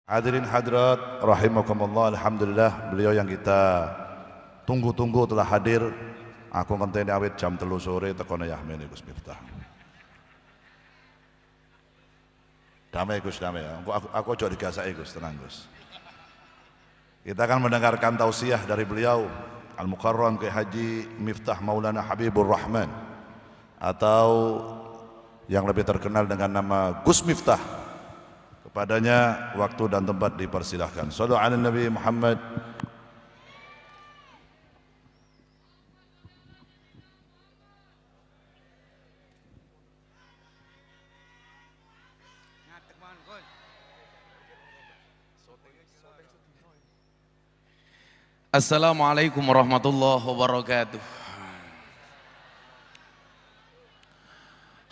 Hadirin hadirat rahimakumullah, alhamdulillah beliau yang kita tunggu-tunggu telah hadir. Aku ngenteni awit jam 3 sore tekono Yahmeni Gus Miftah. Damai Gus, damai ya. Aku ojo digasaki Gus, tenang Gus. Kita akan mendengarkan tausiah dari beliau Al-Mukarram Kiai Haji Miftah Maulana Habibur Rahman, atau yang lebih terkenal dengan nama Gus Miftah. Kepadanya waktu dan tempat dipersilahkan. Shallu ala Nabi Muhammad. Assalamualaikum warahmatullahi wabarakatuh.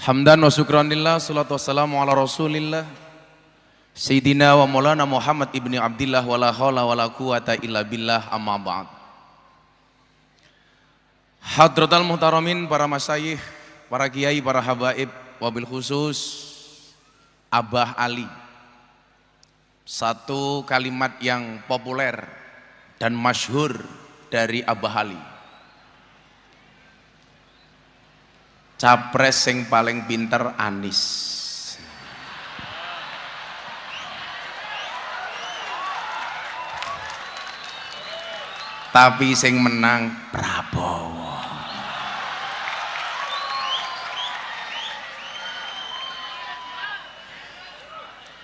Hamdan wa syukranillah, salatu wassalamu ala rasulillah Sayyidina wa maulana Muhammad ibni Abdillah, wa la hawla wa la quwata illa billah, amma ba'd. Hadratal muhtaramin, para masyayikh, para kiai, para habaib, wabil khusus Abah Ali. Satu kalimat yang populer dan masyhur dari Abah Ali. Capres yang paling pinter Anies. Tapi sing menang Prabowo.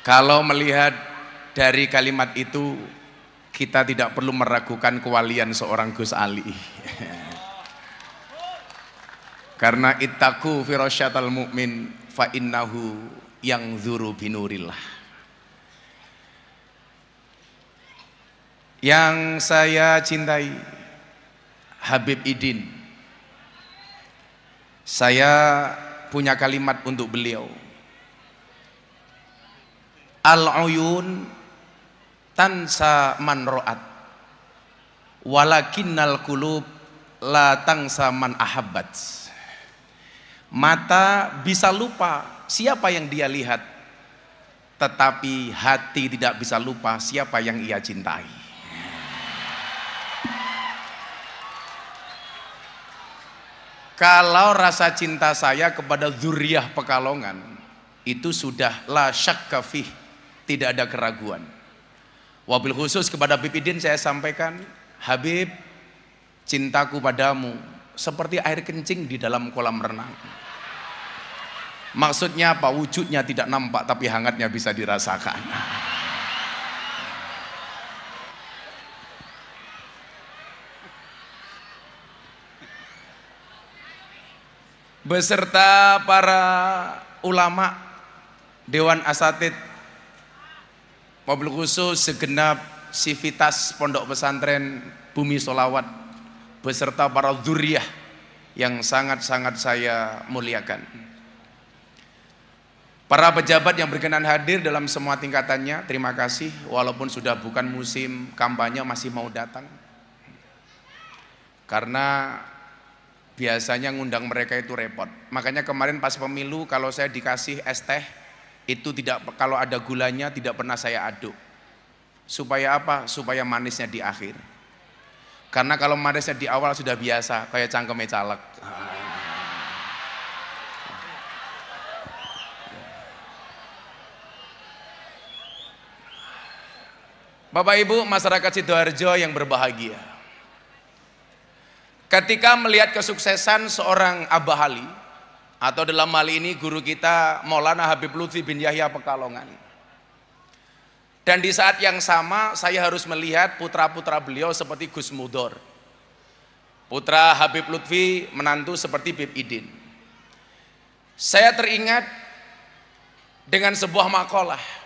Kalau melihat dari kalimat itu, kita tidak perlu meragukan kewalian seorang Gus Ali. Karena ittaqu firasyatal mu'min fa innahu yang dzuru binurillah. Yang saya cintai, Habib Idin, saya punya kalimat untuk beliau. Al-uyun tansa man ro'at, walakinnal qulub la tansa man ahabbat. Mata bisa lupa siapa yang dia lihat, tetapi hati tidak bisa lupa siapa yang ia cintai. Kalau rasa cinta saya kepada dzurriyyah Pekalongan itu sudah la syakka fih, tidak ada keraguan. Wabil khusus kepada Habib Idin saya sampaikan, Habib, cintaku padamu seperti air kencing di dalam kolam renang. Maksudnya apa? Wujudnya tidak nampak tapi hangatnya bisa dirasakan. Beserta para ulama, Dewan Asatid, wabil khusus segenap sivitas Pondok Pesantren Bumi Sholawat, beserta para dzurriyyah yang sangat-sangat saya muliakan. Para pejabat yang berkenan hadir dalam semua tingkatannya, terima kasih. Walaupun sudah bukan musim kampanye, masih mau datang. Karena biasanya ngundang mereka itu repot. Makanya kemarin pas pemilu, kalau saya dikasih es teh, itu tidak, kalau ada gulanya tidak pernah saya aduk. Supaya apa? Supaya manisnya di akhir. Karena kalau manisnya di awal sudah biasa, kayak cangkeme caleg. Bapak Ibu masyarakat Sidoarjo yang berbahagia, ketika melihat kesuksesan seorang Abah Ali, atau dalam hal ini guru kita Maulana Habib Lutfi bin Yahya Pekalongan, dan di saat yang sama saya harus melihat putra-putra beliau seperti Gus Mudor, putra Habib Lutfi, menantu seperti Habib Idin, saya teringat dengan sebuah makalah,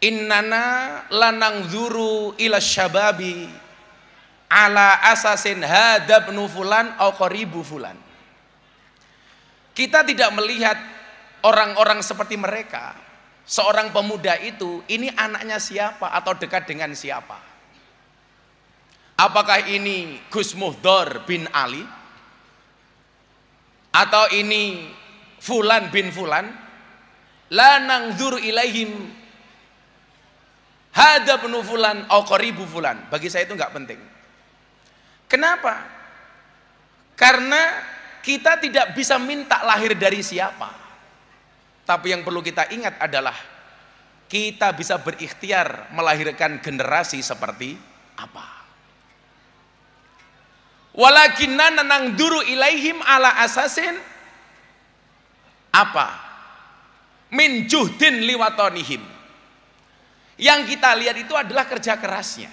innana lanang dzuru ila syababi ala asasin hadabnu fulan au qaribu fulan. Kita tidak melihat orang-orang seperti mereka, seorang pemuda itu, ini anaknya siapa atau dekat dengan siapa. Apakah ini Gus Muhdor bin Ali, atau ini Fulan bin Fulan? La nangzur ilaihim hada ibnu fulan au qaribu fulan. Bagi saya itu nggak penting. Kenapa? Karena kita tidak bisa minta lahir dari siapa. Tapi yang perlu kita ingat adalah kita bisa berikhtiar melahirkan generasi seperti apa. Walakinna nanangduru ilaihim ala asasin apa? Min juhdin liwatonihim. Yang kita lihat itu adalah kerja kerasnya.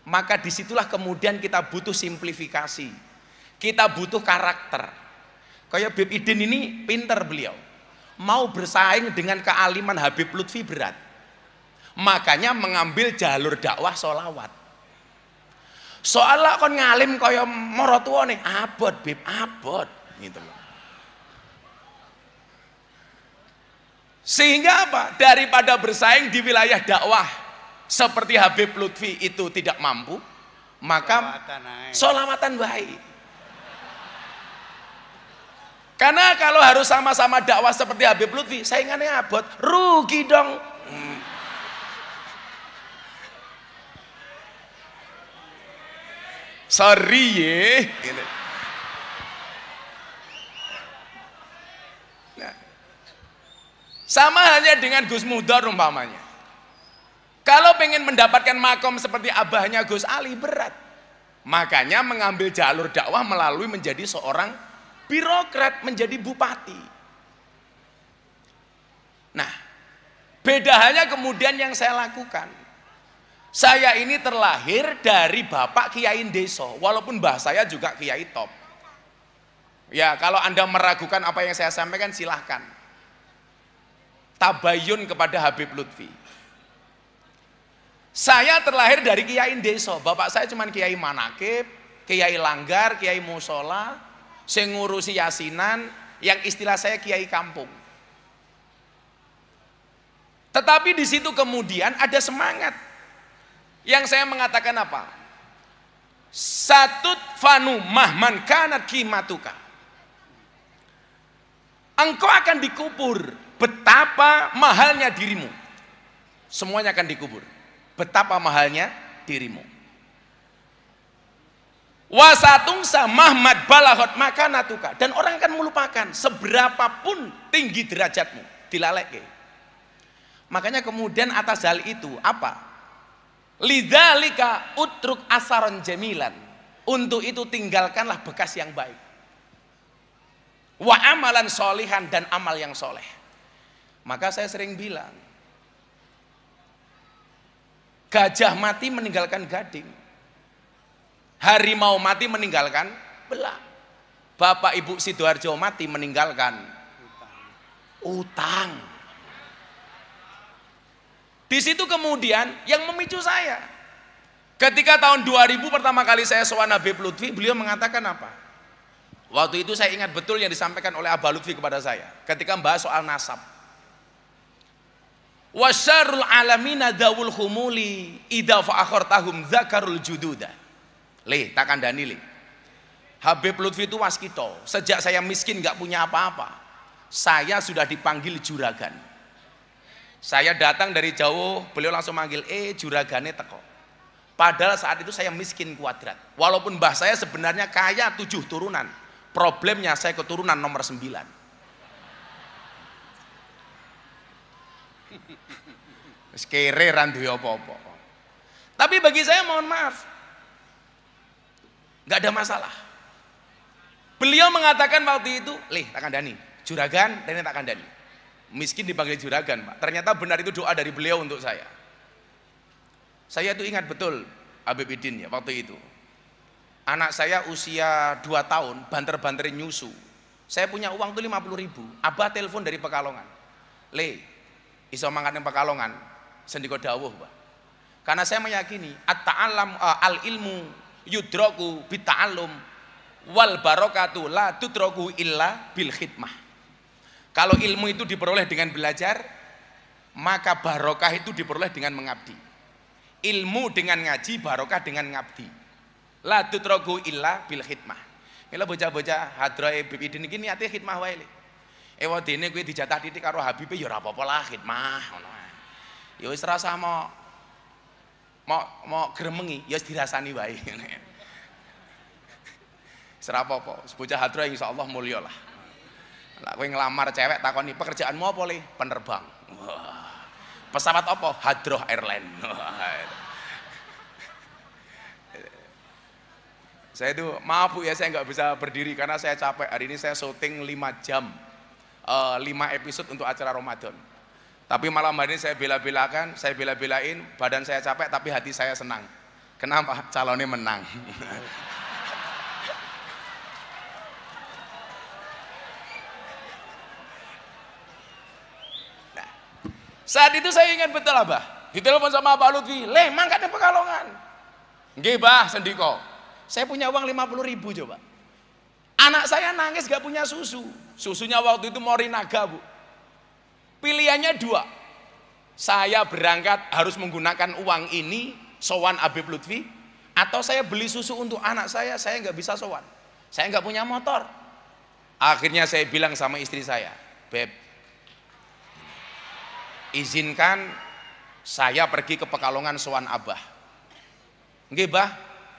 Maka disitulah kemudian kita butuh simplifikasi. Kita butuh karakter. Kayak Habib Idin ini pinter beliau. Mau bersaing dengan kealiman Habib Lutfi berat. Makanya mengambil jalur dakwah sholawat. Soalnya kon ngalim kaya morotua nih, abot Bib, abot gitu loh. Sehingga apa? Daripada bersaing di wilayah dakwah seperti Habib Lutfi itu tidak mampu, maka sholawatan baik. Karena kalau harus sama-sama dakwah seperti Habib Lutfi, saingannya abot, rugi dong. Sorry ye. Nah, sama halnya dengan Gus Mudar umpamanya. Kalau pengen mendapatkan makom seperti abahnya Gus Ali berat. Makanya mengambil jalur dakwah melalui menjadi seorang birokrat, menjadi bupati. Nah, beda halnya kemudian yang saya lakukan. Saya ini terlahir dari bapak kiai desa, walaupun mbah saya juga kiai top. Ya, kalau Anda meragukan apa yang saya sampaikan silahkan. Tabayun kepada Habib Lutfi. Saya terlahir dari kiai desa, bapak saya cuma kiai manakib, kiai langgar, kiai musola, sing ngurusi yasinan, yang istilah saya kiai kampung. Tetapi di situ kemudian ada semangat yang saya mengatakan apa? Satut fanu mahman kanat kimatuka. Engkau akan dikubur betapa mahalnya dirimu. Semuanya akan dikubur. Betapa mahalnya dirimu. Wasatungsa mahmad balahot makanatuka. Dan orang akan melupakan seberapapun tinggi derajatmu, dilaleke. Makanya kemudian atas hal itu apa? Lidzalika utruk asaron jamilan. Untuk itu tinggalkanlah bekas yang baik. Wa amalan solihan, dan amal yang soleh. Maka saya sering bilang, gajah mati meninggalkan gading, harimau mati meninggalkan belang, Bapak Ibu Sidoarjo mati meninggalkan utang. Di situ kemudian yang memicu saya, ketika tahun 2000 pertama kali saya sowan Habib Lutfi, beliau mengatakan apa? Waktu itu saya ingat betul yang disampaikan oleh Abah Lutfi kepada saya ketika membahas soal nasab. Wasyarul alamina dawul humuli idza fa'akhartahum dzakarul jududa. Le, tak kandani le. Habib Lutfi itu waskito. Sejak saya miskin nggak punya apa-apa, saya sudah dipanggil juragan. Saya datang dari jauh, beliau langsung manggil, juragane teko. Padahal saat itu saya miskin kuadrat. Walaupun mbah saya sebenarnya kaya 7 turunan. Problemnya saya keturunan nomor 9. Kere randu apa-apa. Tapi bagi saya mohon maaf, nggak ada masalah. Beliau mengatakan waktu itu, tak kandani, juragan, dan tak kandani. Miskin dipanggil juragan, Pak. Ternyata benar itu doa dari beliau untuk saya. Saya itu ingat betul Habib Idin ya waktu itu. Anak saya usia 2 tahun, banter-banterin nyusu. Saya punya uang tuh 50.000. Abah telepon dari Pekalongan. Iso mangkat yang Pekalongan, sendiko dawuh, Pak. Karena saya meyakini at-ta'allam al-ilmu yudraku bita'allum wal barokatu la tudraku illa bil khidmah. Kalau ilmu itu diperoleh dengan belajar, maka barokah itu diperoleh dengan mengabdi. Ilmu dengan ngaji, barokah dengan ngabdi. La tutragu illa bil khidmah. Mila bocah-bocah hadrae Habib Idin iki niate khidmah wae le. Ewadene kuwi dijatah titik karo Habibe ya ora apa-apa lah khidmah ngono ae. Ya wis rasa mau gremengi, ya wis dirasani wae. Ora apa-apa, bocah hadro insyaallah mulya lah. Lah kowe ngelamar cewek takoni pekerjaanmu apa le? Penerbang. Wah. Pesawat apa? Hadroh Airline. Saya itu maaf Bu ya, saya nggak bisa berdiri karena saya capek. Hari ini saya syuting 5 jam, 5 episode untuk acara Ramadan. Tapi malam hari ini saya bela-belain, badan saya capek tapi hati saya senang. Kenapa? Calonnya menang. Nah, saat itu saya ingat betul Abah, ditelepon sama Pak Lutfi, "Le, mangkat di Pekalongan." "Nggih, Bah, sendiko. Saya punya uang 50.000 coba." Anak saya nangis gak punya susu. Susunya waktu itu Morinaga Bu. Pilihannya 2. Saya berangkat harus menggunakan uang ini sowan Habib Lutfi, atau saya beli susu untuk anak saya nggak bisa sowan. Saya nggak punya motor. Akhirnya saya bilang sama istri saya, "Beb, izinkan saya pergi ke Pekalongan sowan Abah." "Nggih, Bah,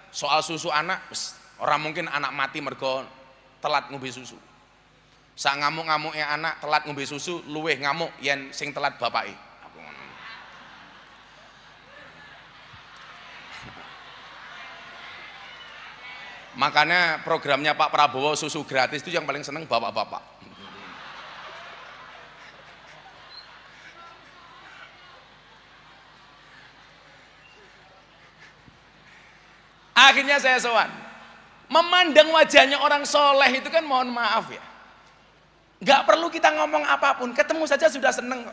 soal susu anak, orang mungkin anak mati mergo telat ngombe susu. Sak ngamuk-ngamuknya anak telat ngombe susu, luweh ngamuk yen sing telat bapake." Makanya programnya Pak Prabowo susu gratis itu yang paling seneng bapak-bapak. Akhirnya saya sowan. Memandang wajahnya orang soleh itu kan mohon maaf ya, nggak perlu kita ngomong apapun, ketemu saja sudah seneng.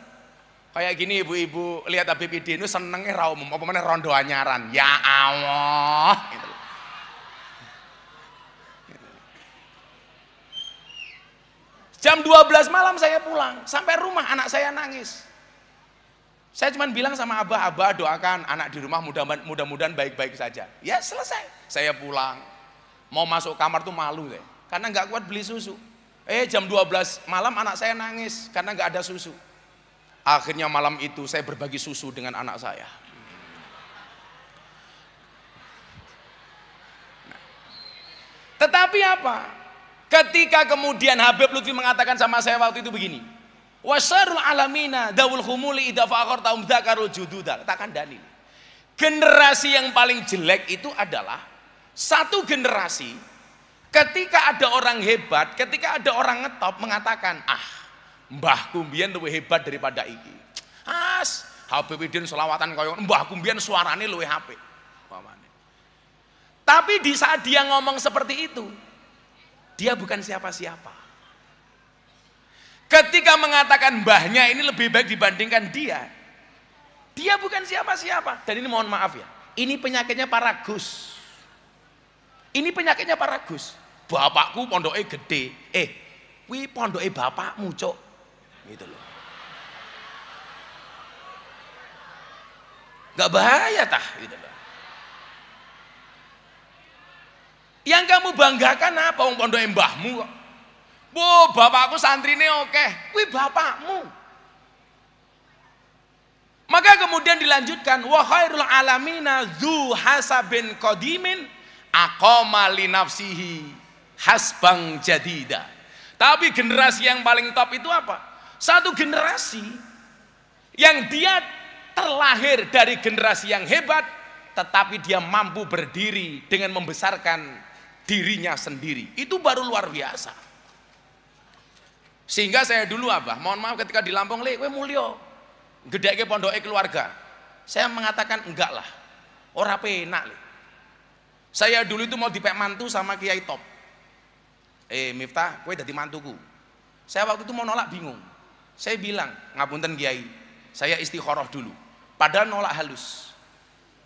Kayak gini ibu-ibu lihat Habib Idin itu senengnya raum, apa mana rondo anyaran, ya Allah. Gitu. Jam 12 malam saya pulang, sampai rumah anak saya nangis. Saya cuma bilang sama Abah doakan anak di rumah mudah-mudahan baik-baik saja. Ya selesai. Saya pulang, mau masuk kamar tuh malu deh, karena nggak kuat beli susu. Jam 12 malam anak saya nangis karena nggak ada susu. Akhirnya malam itu saya berbagi susu dengan anak saya. Nah, tetapi apa? Ketika kemudian Habib Lutfi mengatakan sama saya waktu itu begini, "Wasarul alamina dawul khumuli idza faqartum dzakarul jududa." Katakan dalil. Generasi yang paling jelek itu adalah satu generasi ketika ada orang hebat, ketika ada orang ngetop mengatakan, mbahku mbiyen luwih hebat daripada iki. Habib Idin selawatan kaya mbahku mbiyen suarane luwih apik. Tapi di saat dia ngomong seperti itu, dia bukan siapa-siapa. Ketika mengatakan mbahnya ini lebih baik dibandingkan dia bukan siapa-siapa. Dan ini mohon maaf ya, ini penyakitnya para Gus. Ini penyakitnya para Gus. Bapakku pondoknya gede, kuwi pondoknya bapakmu cok, gitu loh. Gak bahaya tah, gitu loh. Yang kamu banggakan apa? Wong pondoknya mbahmu kok. Bapakku santrine oke, kuwi bapakmu. Maka kemudian dilanjutkan, wa khairul alamina dzu hasabin qadimin aqama li nafsihi hasbang jadida. Tapi generasi yang paling top itu apa? Satu generasi yang dia terlahir dari generasi yang hebat, tetapi dia mampu berdiri dengan membesarkan dirinya sendiri. Itu baru luar biasa. Sehingga saya dulu Abah, mohon maaf ketika di Lampung, "Le, kowe mulya gedheke pondoke keluarga." Saya mengatakan enggak lah, ora penak le. Saya dulu itu mau dipek mantu sama Kiai Top. Miftah, kowe dadi mantuku. Saya waktu itu mau nolak bingung. Saya bilang, "Ngapunten Kiai, saya istikharah dulu." Padahal nolak halus.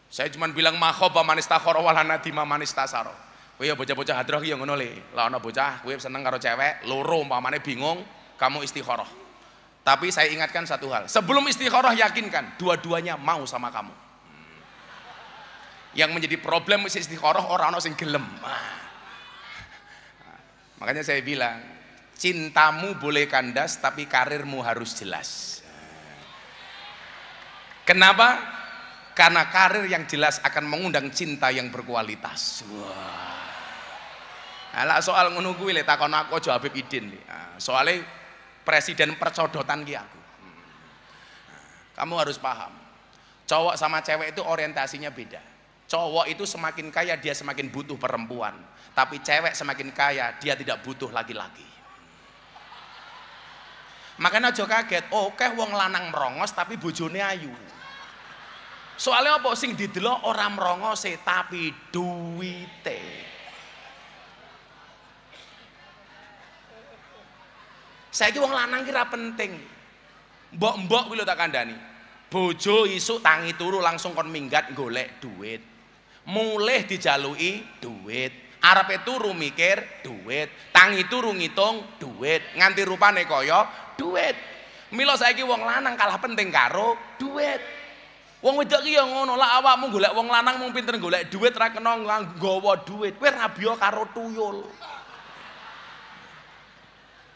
Saya cuma bilang makhoba manistakharah wala nadima manistasara. Kowe ya bocah-bocah hadroh ki ya ngono le. Lah ana bocah kowe seneng karo cewek, loro umpamane bingung, kamu istikharah. Tapi saya ingatkan satu hal, sebelum istikharah yakinkan dua-duanya mau sama kamu. Yang menjadi problem istikharah orang ana sing gelem. Makanya saya bilang, cintamu boleh kandas tapi karirmu harus jelas. Kenapa? Karena karir yang jelas akan mengundang cinta yang berkualitas. Wah. Lah soal ngono kuwi lek takon aku aja Habib Idin. Soalnya presiden percodotan ki aku. Kamu harus paham. Cowok sama cewek itu orientasinya beda. Cowok itu semakin kaya dia semakin butuh perempuan. Tapi cewek semakin kaya dia tidak butuh laki-laki. Makanya aja kaget, oke wong lanang merongos tapi bojone ayu. Soalnya apa sing didelok ora merongose tapi duwite. Saiki wong lanang ki ra penting. Mbok-mbok kuwi lho tak kandhani. Bojo isuk tangi turu langsung kon minggat golek duit. Mulih dijaluki duit. Arepe turu mikir duit. Tangi turu ngitung duit. Nganti rupane kaya duit. Mila saiki wong lanang kalah penting karo duit. Wong wedok ki ya ngono, lah awakmu golek wong lanang mung pinter golek duit ra kena nggawa duit. Kowe rabiya karo tuyul.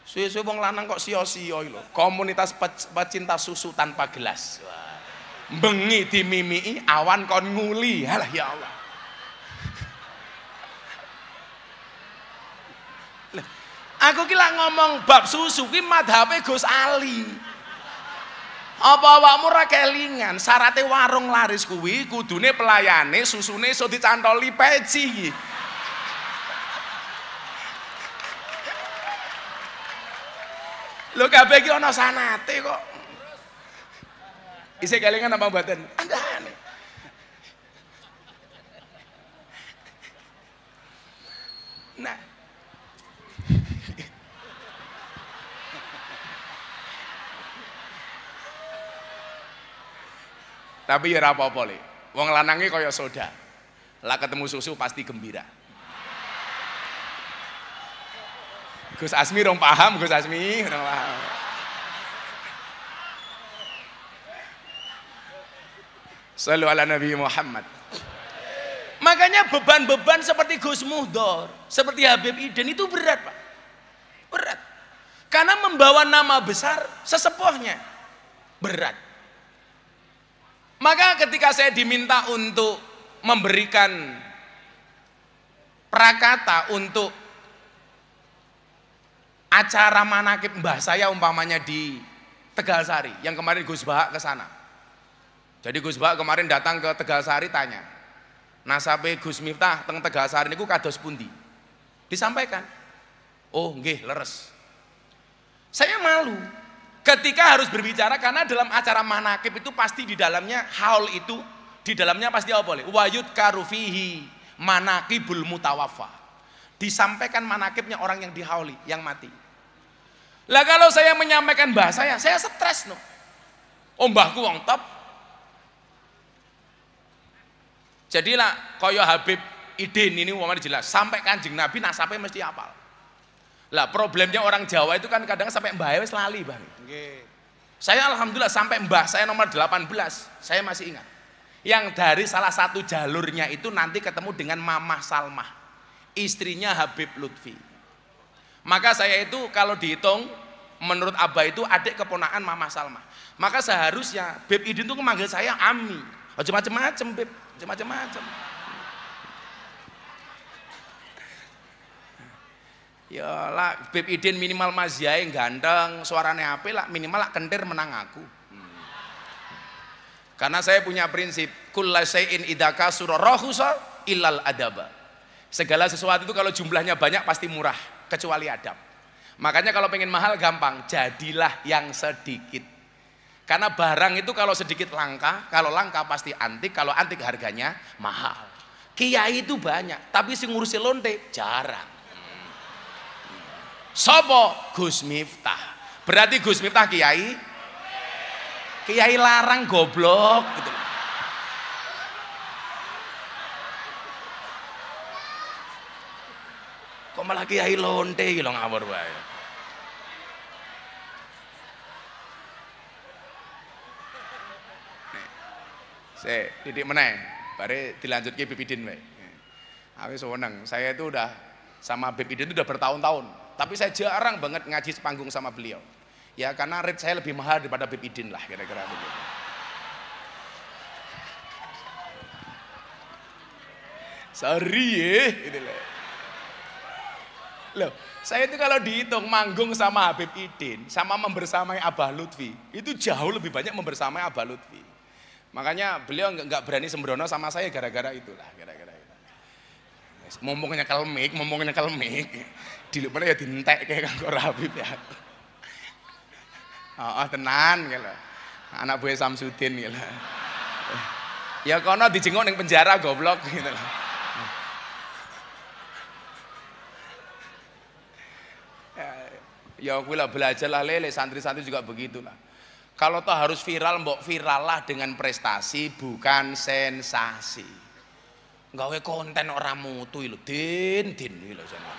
Suwe-suwe wong lanang kok sia-sia lho. Komunitas pecinta susu tanpa gelas. Bengi dimimiki, awan kon nguli. Halah ya Allah. Aku ki lak ngomong bab susu ki madhabe Gus Ali. Apa awakmu ra kelingan syaratnya warung laris kuwi kudune pelayane susune iso dicantoli peci. Lho kabeh iki ana sanate kok. Isih kelingan apa mboten? Andane. Nah. Tapi ya ora apa-apa le. Wong lanange kaya soda. Lah ketemu susu pasti gembira. Gus Asmi dong paham, Gus Asmi dong paham. Shallu ala Nabi Muhammad. Makanya beban-beban seperti Gus Muhdor, seperti Habib Idin itu berat Pak. Berat. Karena membawa nama besar sesepuhnya. Berat. Maka ketika saya diminta untuk memberikan prakata untuk acara manakib mbah saya umpamanya di Tegalsari yang kemarin Gus Bahak ke sana. Jadi Gus Bahak kemarin datang ke Tegalsari tanya, nasabe Gus Miftah teng Tegalsari niku kados pundi? Disampaikan. Oh, nggih leres. Saya malu ketika harus berbicara karena dalam acara manakib itu pasti di dalamnya haul itu di dalamnya pasti apa boleh? Wayut karufihi manakibul mutawaffa. Disampaikan manakibnya orang yang dihauli, yang mati. Lah kalau saya menyampaikan bahasa saya stres no. Oh mbahku wong top. Jadilah kaya Habib Idin ini umpamanya jelas, sampai Kanjeng Nabi nasabnya mesti hafal. Lah problemnya orang Jawa itu kan kadang sampai mbah wis lali, Bang. Okay. Saya alhamdulillah sampai mbah saya nomor 18, saya masih ingat. Yang dari salah satu jalurnya itu nanti ketemu dengan Mamah Salmah, istrinya Habib Lutfi. Maka saya itu kalau dihitung menurut Abah itu adik keponakan Mamah Salmah. Maka seharusnya Beb Idin itu memanggil saya Ami. Aja macem-macem Beb, aja macem-macem. Ya lah Beb Idin minimal mazyae ganteng, suaranya apik lah, minimal lah kentir menang aku. Karena saya punya prinsip kullu syai'in idza kasura rahusa illal adaba. Segala sesuatu itu kalau jumlahnya banyak pasti murah kecuali adab. Makanya kalau pengen mahal gampang, jadilah yang sedikit. Karena barang itu kalau sedikit langka, kalau langka pasti antik, kalau antik harganya mahal. Kiai itu banyak, tapi sing ngurusi lonte jarang. Sopo? Gus Miftah. Berarti Gus Miftah kiai? Kiai larang goblok gitu. Kok malah kiai lonte gitu ngawur wae. Saya didik meneh, bare dilanjutke Beb Idin wae. Aku seneng, saya itu udah sama Beb Idin itu udah bertahun-tahun, tapi saya jarang banget ngaji sepanggung sama beliau. Ya karena rate saya lebih mahal daripada Beb Idin lah kira-kira begitu. Sorry ya, gitu loh. Loh, saya itu kalau dihitung manggung sama Habib Idin, sama membersamai Abah Lutfi, itu jauh lebih banyak membersamai Abah Lutfi. Makanya beliau nggak berani sembrono sama saya gara-gara itulah, gara-gara itu. Mumpungnya kelmik, di luar ya dintek kayak kangkor Habib ya. Oh, tenan gitu. Anak buah Samsudin gitu. Ya kono dijenguk ning penjara goblok gitu loh. Ya aku lah belajar lah lele, santri-santri juga begitulah. Kalau toh harus viral, mbok viral lah dengan prestasi bukan sensasi. Gawe konten orang mutu lho, din lho jane.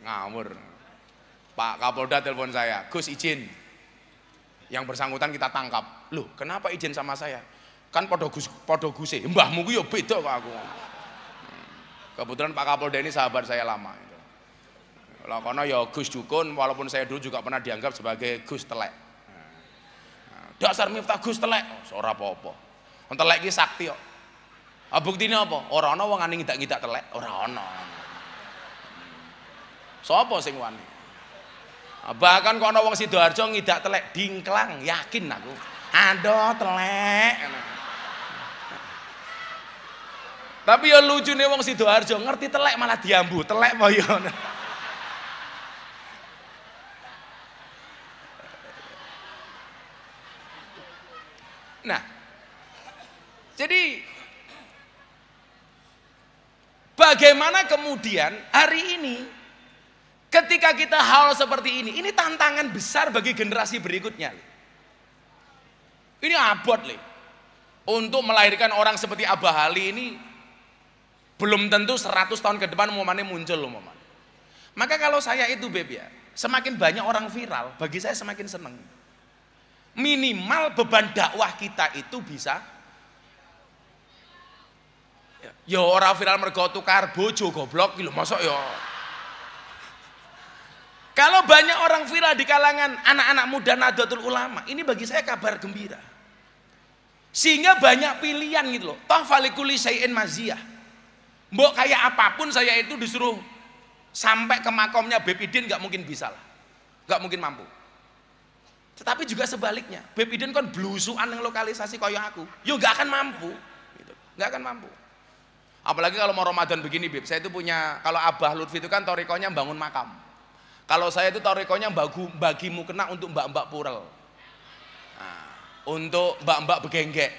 Ngawur. Pak Kapolda telepon saya, Gus izin. Yang bersangkutan kita tangkap. Loh, kenapa izin sama saya? Kan podo guse. Mbahmu ku yo beda kok aku. Kebetulan Pak Kapolda ini sahabat saya lama. Lah kono ya Gus Dukun, walaupun saya dulu juga pernah dianggap sebagai Gus Telek. Dasar Miftah Gus Telek, ora apa-apa. Wong telek iki sakti kok. Buktine apa? Ora ana wong ane ngidak-ngidak telek, ora ana. Sopo sing wani? Bahkan kok ana wong Sidoarjo ngidak telek dingklang, yakin aku. Aduh telek. Tapi ya lucune wong Sidoarjo ngerti telek malah diambu, telek apa ya. Nah, jadi bagaimana kemudian hari ini ketika kita hal seperti ini tantangan besar bagi generasi berikutnya. Ini abot nih. Untuk melahirkan orang seperti Abah Ali ini belum tentu 100 tahun ke depan umpamanya muncul umpamanya. Maka kalau saya itu Beb ya, semakin banyak orang viral, bagi saya semakin seneng. Minimal beban dakwah kita itu bisa ya orang viral mergo tukar bojo goblok lho mosok ya. Kalau banyak orang viral di kalangan anak-anak muda Nahdlatul Ulama, ini bagi saya kabar gembira. Sehingga banyak pilihan gitu loh. Toh falikuli syai'in maziyah. Mbok kayak apapun saya itu disuruh sampai ke makomnya Beb Idin nggak mungkin bisa lah. Nggak mungkin mampu. Tetapi juga sebaliknya, Beb Idin kan blusukan yang lokalisasi kaya aku, yo nggak akan mampu, gitu. Nggak akan mampu. Apalagi kalau mau Ramadan begini, Beb, saya itu punya, kalau Abah Lutfi itu kan torikonya bangun makam. Kalau saya itu torikonya bagi mukena untuk mbak-mbak purel, nah, untuk mbak-mbak begenggek.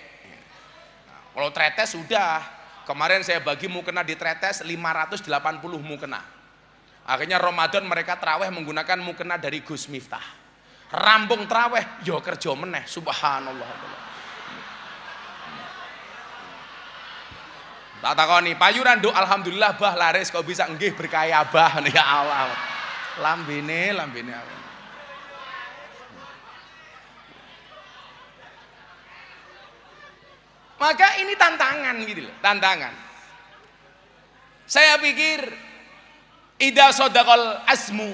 Nah, kalau tretes sudah, kemarin saya bagi mukena di tretes 580 mukena. Akhirnya Ramadan mereka taraweh menggunakan mukena dari Gus Miftah. Rampung traweh yo kerja meneh, subhanallah. Tak takoni payuran nduk alhamdulillah bah laris kok bisa nggih berkah Abah ya Allah. Lambene Allah. Maka ini tantangan gitu loh, tantangan. Saya pikir idza sadaqal asmu,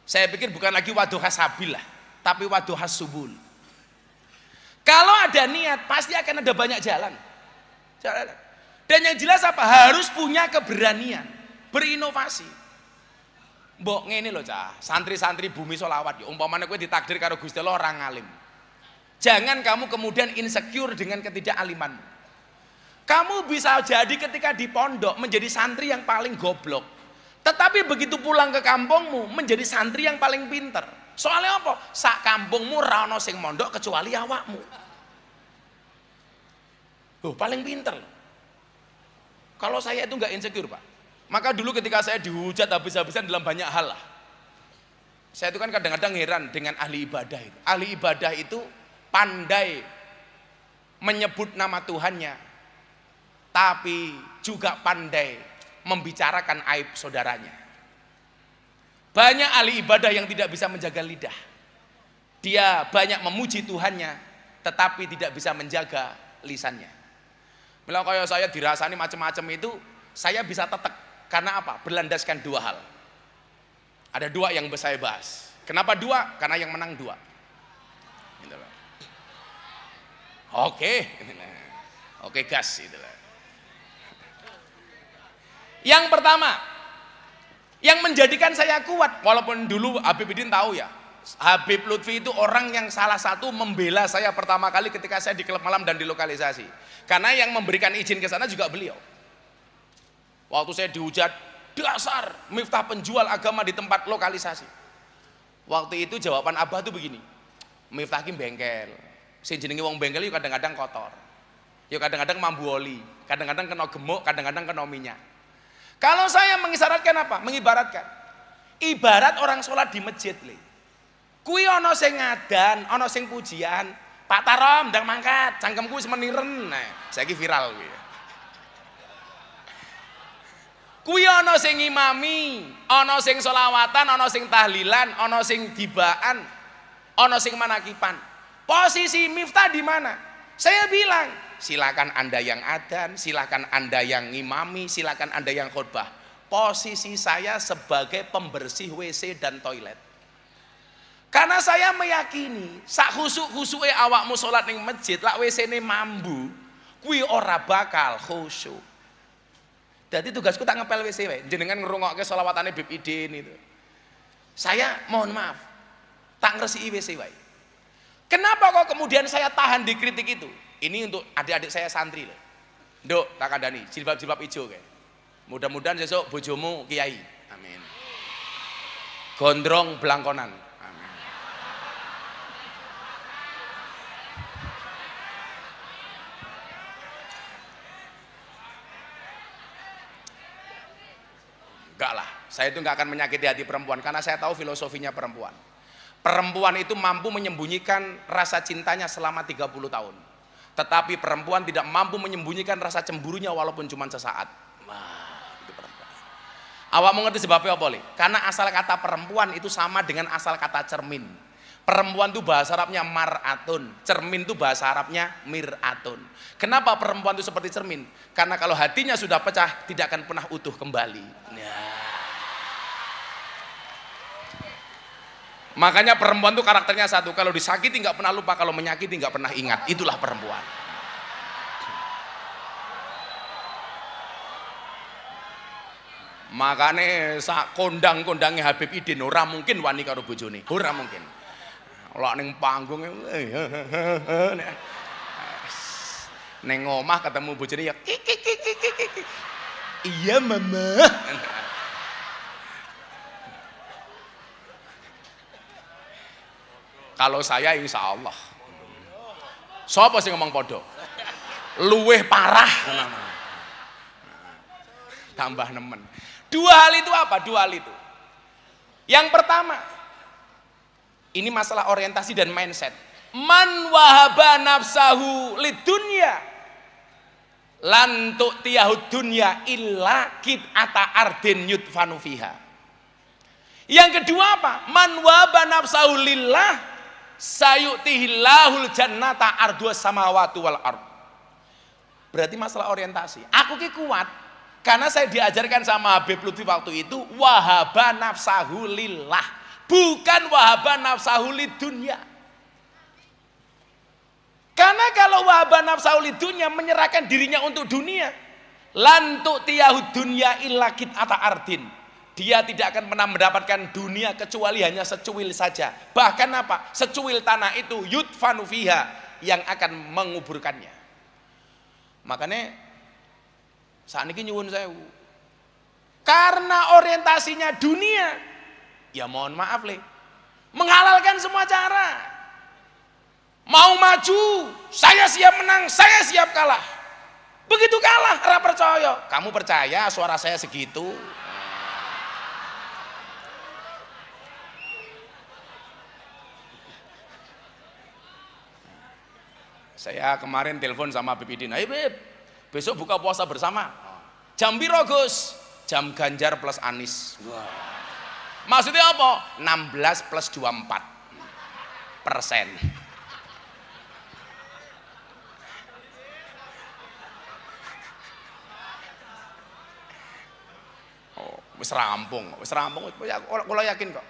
saya pikir bukan lagi waduha sabil lah, tapi waduha subul. Kalau ada niat, pasti akan ada banyak jalan. Dan yang jelas apa? Harus punya keberanian, berinovasi. Mbok ngene lho cah, santri-santri bumi solawat, ya umpamanya kowe ditakdir karo Gusti Allah orang alim. Jangan kamu kemudian insecure dengan ketidakalimanmu. Kamu bisa jadi ketika di pondok menjadi santri yang paling goblok. Tetapi begitu pulang ke kampungmu menjadi santri yang paling pinter. Soalnya apa? Sak kampungmu ra ono sing mondok kecuali awakmu. Paling pinter. Kalau saya itu nggak insecure, Pak. Maka dulu ketika saya dihujat habis-habisan dalam banyak hal lah. Saya itu kan kadang-kadang heran dengan ahli ibadah itu. Ahli ibadah itu pandai menyebut nama Tuhannya, tapi juga pandai membicarakan aib saudaranya. Banyak ahli ibadah yang tidak bisa menjaga lidah. Dia banyak memuji Tuhannya, tetapi tidak bisa menjaga lisannya. Bila kayak saya dirasani macam-macam itu, saya bisa tetek. Karena apa? Berlandaskan dua hal. Ada dua yang saya bahas. Kenapa dua? Karena yang menang dua. Oke. Oke gas itulah. Yang pertama, yang menjadikan saya kuat, walaupun dulu Habib Idin tahu ya, Habib Lutfi itu orang yang salah satu membela saya pertama kali ketika saya di klub malam dan di lokalisasi. Karena yang memberikan izin ke sana juga beliau. Waktu saya dihujat, dasar Miftah penjual agama di tempat lokalisasi. Waktu itu jawaban Abah tuh begini, Miftah ki bengkel, sing jenenge wong bengkel itu kadang-kadang kotor, ya kadang-kadang mambu oli, kadang-kadang kena gemuk, kadang-kadang kena minyak. Kalau saya mengisyaratkan apa? Mengibaratkan ibarat orang sholat di masjid le. Kui ono sing ngadan, ono sing pujian, Pak Tarom ndang mangkat, cangkemku wis meniren. Nah, saiki viral kuwi. Kui ono sing ngimami, ono sing sholawatan, ono sing tahlilan, ono sing dibaan, ono sing manakipan. Posisi Miftah di mana? Saya bilang, silakan Anda yang adzan, silakan Anda yang ngimami, silakan Anda yang khutbah. Posisi saya sebagai pembersih WC dan toilet. Karena saya meyakini sak khusuk-khusuke awakmu salat ning masjid lak WC-ne mambu, kuwi ora bakal khusyuk. Jadi tugasku tak ngepel WC wae, jenengan ngrungokke sholawatane Habib Idin itu. Saya mohon maaf, tak ngresiki WC wae. Kenapa kok kemudian saya tahan dikritik itu? Ini untuk adik-adik saya santri loh. Nduk, tak kandani, jilbab-jilbab hijau kayak. Mudah-mudahan besok bojomu kiai. Amin. Gondrong belangkonan. Amin. Enggak lah, saya itu enggak akan menyakiti hati perempuan karena saya tahu filosofinya perempuan. Perempuan itu mampu menyembunyikan rasa cintanya selama 30 tahun. Tetapi perempuan tidak mampu menyembunyikan rasa cemburunya walaupun cuma sesaat. Wah, itu perempuan. Awak mengerti sebabnya apa, Li? Karena asal kata perempuan itu sama dengan asal kata cermin. Perempuan itu bahasa Arabnya mar'atun, cermin itu bahasa Arabnya mir'atun. Kenapa perempuan itu seperti cermin? Karena kalau hatinya sudah pecah, tidak akan pernah utuh kembali. Nah. Makanya perempuan itu karakternya satu, kalau disakiti nggak pernah lupa, kalau menyakiti nggak pernah ingat. Itulah perempuan. Makanya sak kondang-kondangnya Habib Idin ora mungkin wani karo bojone, ora mungkin. Lak ning panggung ning omah ketemu bojone ya iya mama. Kalau saya insya Allah, sapa sing ngomong podo, luweh parah, tambah nemen. Dua hal itu apa? Dua hal itu. Yang pertama, ini masalah orientasi dan mindset. Man wahaba nafsahu lidunya, lan tu'tiyahu dunya illa qit'ata ardin yudfanu fiha. Yang kedua apa? Man wahaba nafsahu lillah sayu'tihillahul jannata ardua samawati wal ard. Berarti masalah orientasi. Aku ki kuat karena saya diajarkan sama Habib Lutfi waktu itu wahaba nafsahu lillah, bukan wahaba nafsahu lidunya. Karena kalau wahaba nafsahu lidunya menyerahkan dirinya untuk dunia, lan tu'tiyahu dunya illa qit'ata ardin. Dia tidak akan pernah mendapatkan dunia kecuali hanya secuil saja. Bahkan apa? Secuil tanah itu yudfanu fiha, yang akan menguburkannya. Makanya saat ini nyuwun sewu. Karena orientasinya dunia, ya mohon maaf Le, menghalalkan semua cara. Mau maju, saya siap menang, saya siap kalah. Begitu kalah, ora percaya. Kamu percaya suara saya segitu? Saya kemarin telepon sama Habib Idin, ayo Beb, besok buka puasa bersama. Jam piro Gus? Jam Ganjar plus Anies. Wah. Maksudnya apa? 16 plus 24%. Oh, wis rampung. Kalau yakin kok.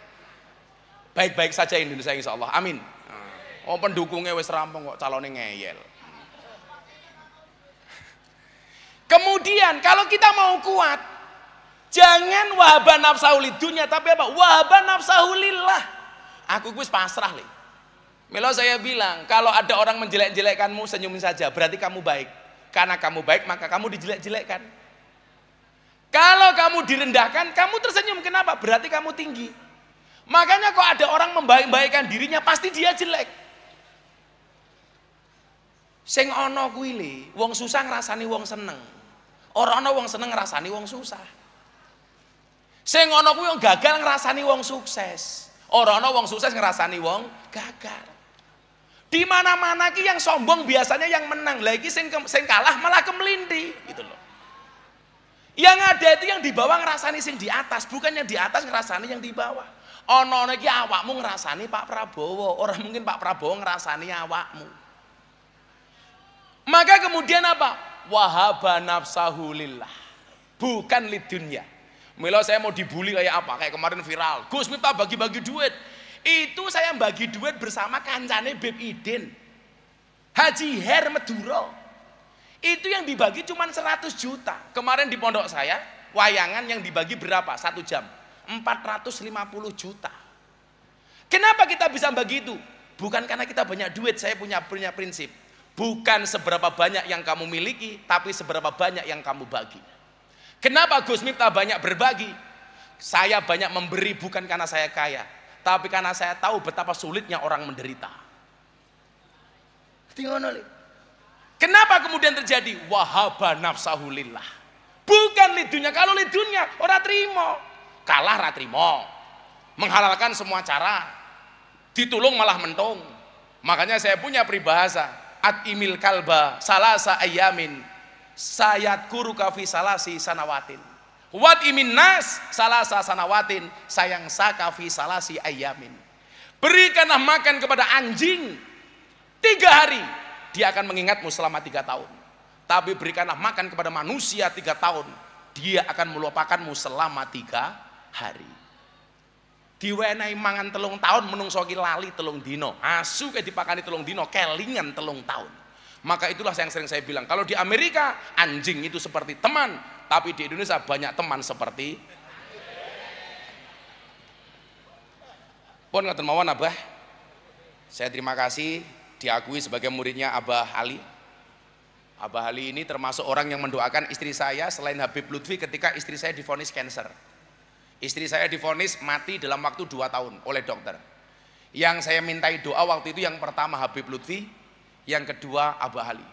Baik-baik saja Indonesia insya Allah. Amin. Oh pendukungnya wis rampung kok calonnya ngeyel. Kemudian kalau kita mau kuat, jangan wahaba nafsahu lidunya, tapi apa? Wahaba nafsahu lillah. Aku wis pasrah li. Milo saya bilang, kalau ada orang menjelek-jelekkanmu, senyumin saja, berarti kamu baik. Karena kamu baik, maka kamu dijelek-jelekkan. Kalau kamu direndahkan, kamu tersenyum. Kenapa? Berarti kamu tinggi. Makanya kok ada orang membaik-baikkan dirinya, pasti dia jelek. Sing ana kuwi le, wong susah ngrasani wong seneng. Ora ana wong seneng ngrasani wong susah. Sing ana kuwi wong gagal ngrasani wong sukses. Ora ana wong sukses ngrasani wong gagal. Di mana-mana ki yang sombong biasanya yang menang. Lah iki sing kalah malah kemelinti gitu loh. Yang ada itu yang di bawah ngrasani sing di atas, bukan yang di atas ngrasani yang di bawah. Ana iki awakmu ngrasani Pak Prabowo, ora mungkin Pak Prabowo ngrasani awakmu. Maka kemudian apa? Wahaba nafsahu lillah, bukan lidunya. Mila saya mau dibully kayak apa? Kayak kemarin viral, Gus Miftah bagi-bagi duit. Itu saya bagi duit bersama kancane Beb Idin, Haji Her Meduro. Itu yang dibagi cuma 100 juta. Kemarin di pondok saya, wayangan yang dibagi berapa? 1 jam 450 juta. Kenapa kita bisa bagi itu? Bukan karena kita banyak duit. Saya punya prinsip, bukan seberapa banyak yang kamu miliki, tapi seberapa banyak yang kamu bagi. Kenapa Gus Miftah banyak berbagi? Saya banyak memberi bukan karena saya kaya, tapi karena saya tahu betapa sulitnya orang menderita. Kenapa kemudian terjadi wahaba nafsahu lillah? Bukan lidunya. Kalau lidunya ora trimo, kalah ra trimo, menghalalkan semua cara, ditulung malah mentung. Makanya saya punya peribahasa, at-imil kalba salasa ayamin sayat kuru kafi salasi sanawatin, wat imin nas salasa sanawatin sayang sakafi salasi ayamin. Berikanlah makan kepada anjing 3 hari, dia akan mengingatmu selama 3 tahun. Tapi berikanlah makan kepada manusia 3 tahun, dia akan melupakanmu selama 3 hari. Diwenehi mangan 3 tahun, menungso ki lali 3 dino, asu ke dipakani 3 dino, kelingan 3 tahun. Maka itulah yang sering saya bilang, kalau di Amerika anjing itu seperti teman, tapi di Indonesia banyak teman seperti pun ngoten mawon Abah. Saya terima kasih diakui sebagai muridnya Abah Ali. Abah Ali ini termasuk orang yang mendoakan istri saya selain Habib Lutfi ketika istri saya divonis kanker. Istri saya divonis mati dalam waktu 2 tahun oleh dokter. Yang saya mintai doa waktu itu yang pertama Habib Lutfi, yang kedua Abah Ali.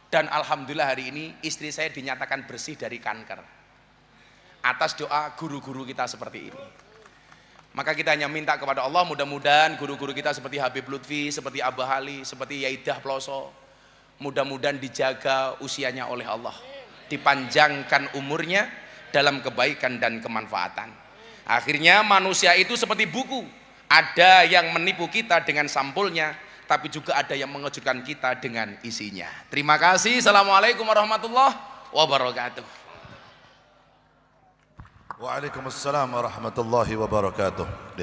Dan alhamdulillah hari ini istri saya dinyatakan bersih dari kanker atas doa guru-guru kita seperti ini. Maka kita hanya minta kepada Allah, mudah-mudahan guru-guru kita seperti Habib Lutfi, seperti Abah Ali, seperti Yaidah Ploso, mudah-mudahan dijaga usianya oleh Allah, dipanjangkan umurnya dalam kebaikan dan kemanfaatan. Akhirnya manusia itu seperti buku, ada yang menipu kita dengan sampulnya, tapi juga ada yang mengejutkan kita dengan isinya. Terima kasih. Assalamualaikum warahmatullahi wabarakatuh. Waalaikumsalam warahmatullahi wabarakatuh.